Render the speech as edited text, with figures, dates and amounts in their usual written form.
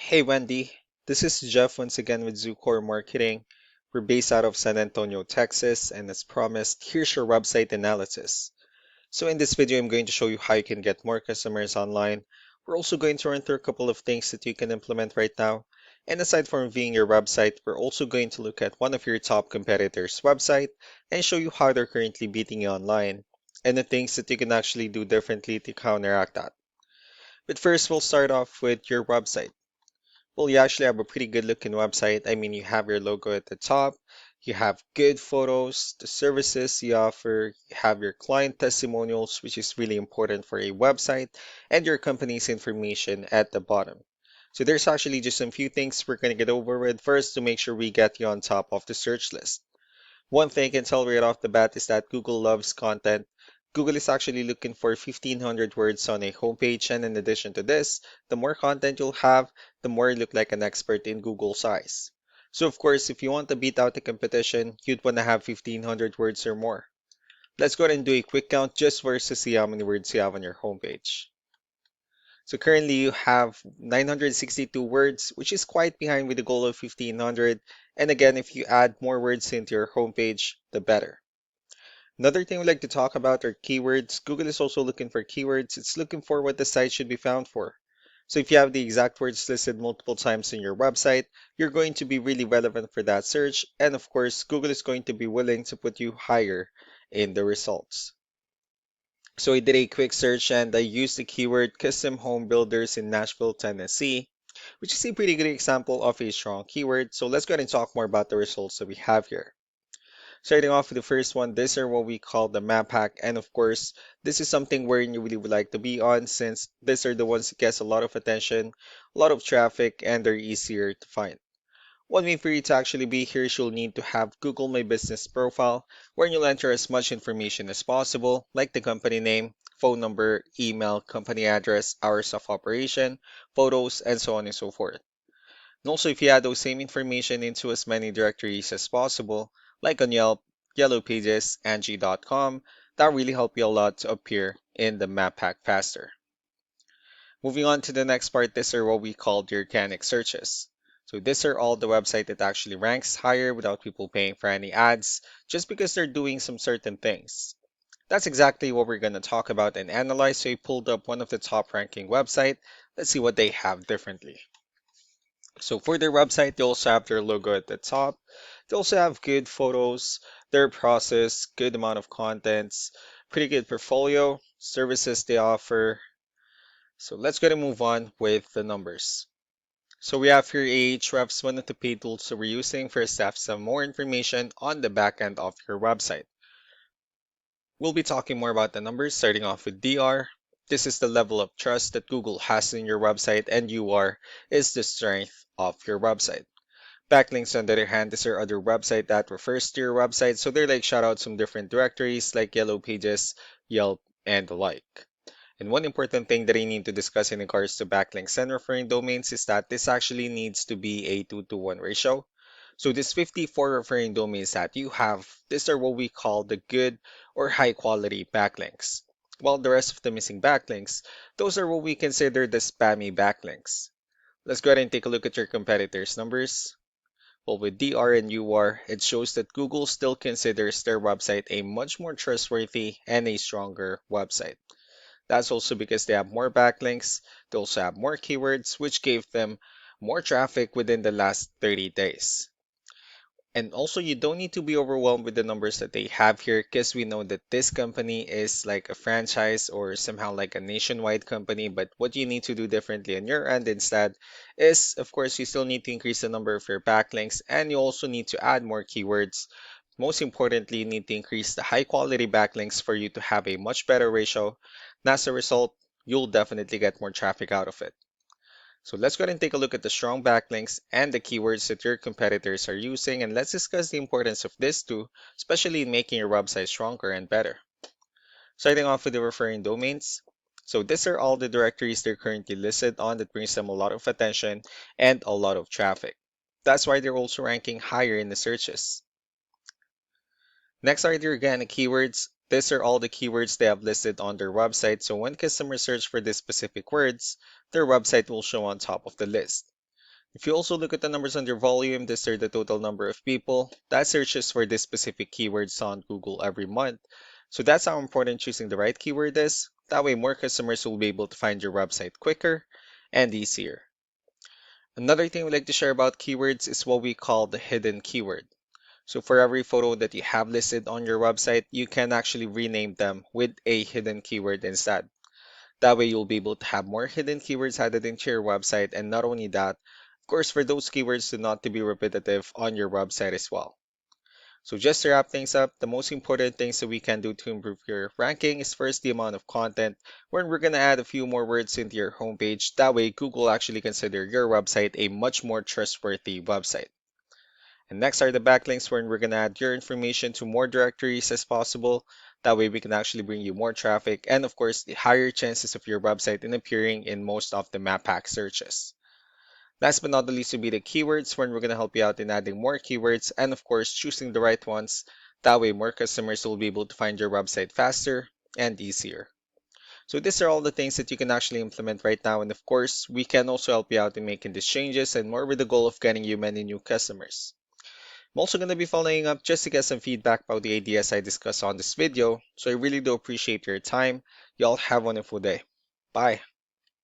Hey Wendy, this is Jeff once again with Zucore Marketing. We're based out of San Antonio, Texas, and as promised, here's your website analysis. So in this video, I'm going to show you how you can get more customers online. We're also going to run through a couple of things that you can implement right now. And aside from reviewing your website, we're also going to look at one of your top competitors' website and show you how they're currently beating you online and the things that you can actually do differently to counteract that. But first, we'll start off with your website. Well, you actually have a pretty good looking website. I mean, you have your logo at the top, you have good photos, the services you offer, you have your client testimonials, which is really important for a website, and your company's information at the bottom. So there's actually just some few things we're going to get over with first to make sure we get you on top of the search list. One thing I can tell right off the bat is that Google loves content. Google is actually looking for 1,500 words on a homepage, and in addition to this, the more content you'll have, the more you look like an expert in Google's eyes. So of course, if you want to beat out the competition, you'd want to have 1,500 words or more. Let's go ahead and do a quick count just first to see how many words you have on your homepage. So currently you have 962 words, which is quite behind with the goal of 1,500. And again, if you add more words into your homepage, the better. Another thing we'd like to talk about are keywords. Google is also looking for keywords. It's looking for what the site should be found for. So if you have the exact words listed multiple times in your website, you're going to be really relevant for that search. And of course, Google is going to be willing to put you higher in the results. So I did a quick search and I used the keyword custom home builders in Nashville, Tennessee, which is a pretty good example of a strong keyword. So let's go ahead and talk more about the results that we have here. Starting off with the first one, these are what we call the map hack. And of course, this is something where you really would like to be on since these are the ones that gets a lot of attention, a lot of traffic, and they're easier to find. One way for you to actually be here is you'll need to have Google My Business profile, where you'll enter as much information as possible, like the company name, phone number, email, company address, hours of operation, photos, and so on and so forth. And also, if you add those same information into as many directories as possible, like on Yelp, Yellow Pages, Angie.com, that really help you a lot to appear in the map pack faster. Moving on to the next part, these are what we call the organic searches. So these are all the website that actually ranks higher without people paying for any ads, just because they're doing some certain things. That's exactly what we're going to talk about and analyze. So I pulled up one of the top ranking website. Let's see what they have differently. So for their website, they also have their logo at the top. They also have good photos, their process, good amount of contents, pretty good portfolio, services they offer. So let's go and move on with the numbers. So we have here Ahrefs, one of the paid tools that we're using for us to have some more information on the back end of your website. We'll be talking more about the numbers, starting off with DR. This is the level of trust that Google has in your website, and UR is the strength of your website. Backlinks, on the other hand, these are other website that refers to your website, so they're like shoutouts from different directories like Yellow Pages, Yelp, and the like. And one important thing that I need to discuss in regards to backlinks and referring domains is that this actually needs to be a 2-to-1 ratio. So this 54 referring domains that you have, these are what we call the good or high quality backlinks. While the rest of the missing backlinks, those are what we consider the spammy backlinks. Let's go ahead and take a look at your competitors' numbers. Well, with DR and UR, it shows that Google still considers their website a much more trustworthy and a stronger website. That's also because they have more backlinks, they also have more keywords, which gave them more traffic within the last 30 days. And also, you don't need to be overwhelmed with the numbers that they have here because we know that this company is like a franchise or somehow like a nationwide company. But what you need to do differently on your end instead is, of course, you still need to increase the number of your backlinks and you also need to add more keywords. Most importantly, you need to increase the high quality backlinks for you to have a much better ratio. And as a result, you'll definitely get more traffic out of it. So let's go ahead and take a look at the strong backlinks and the keywords that your competitors are using, and let's discuss the importance of this too, especially in making your website stronger and better. Starting off with the referring domains. So these are all the directories they're currently listed on that brings them a lot of attention and a lot of traffic. That's why they're also ranking higher in the searches. Next are the organic keywords. These are all the keywords they have listed on their website, so when customers search for these specific words, their website will show on top of the list. If you also look at the numbers under volume, these are the total number of people that searches for this specific keywords on Google every month. So that's how important choosing the right keyword is. That way more customers will be able to find your website quicker and easier. Another thing we like to share about keywords is what we call the hidden keyword. So for every photo that you have listed on your website, you can actually rename them with a hidden keyword instead. That way you'll be able to have more hidden keywords added into your website, and not only that, of course, for those keywords to not to be repetitive on your website as well. So just to wrap things up, the most important things that we can do to improve your ranking is first the amount of content, where we're going to add a few more words into your homepage. That way Google actually consider your website a much more trustworthy website. And next are the backlinks, where we're going to add your information to more directories as possible. That way we can actually bring you more traffic and of course the higher chances of your website in appearing in most of the map pack searches. Last but not the least will be the keywords, where we're going to help you out in adding more keywords and of course choosing the right ones. That way more customers will be able to find your website faster and easier. So these are all the things that you can actually implement right now, and of course we can also help you out in making these changes and more with the goal of getting you many new customers. I'm also going to be following up just to get some feedback about the ideas I discussed on this video, so I really do appreciate your time. Y'all have a wonderful day. Bye.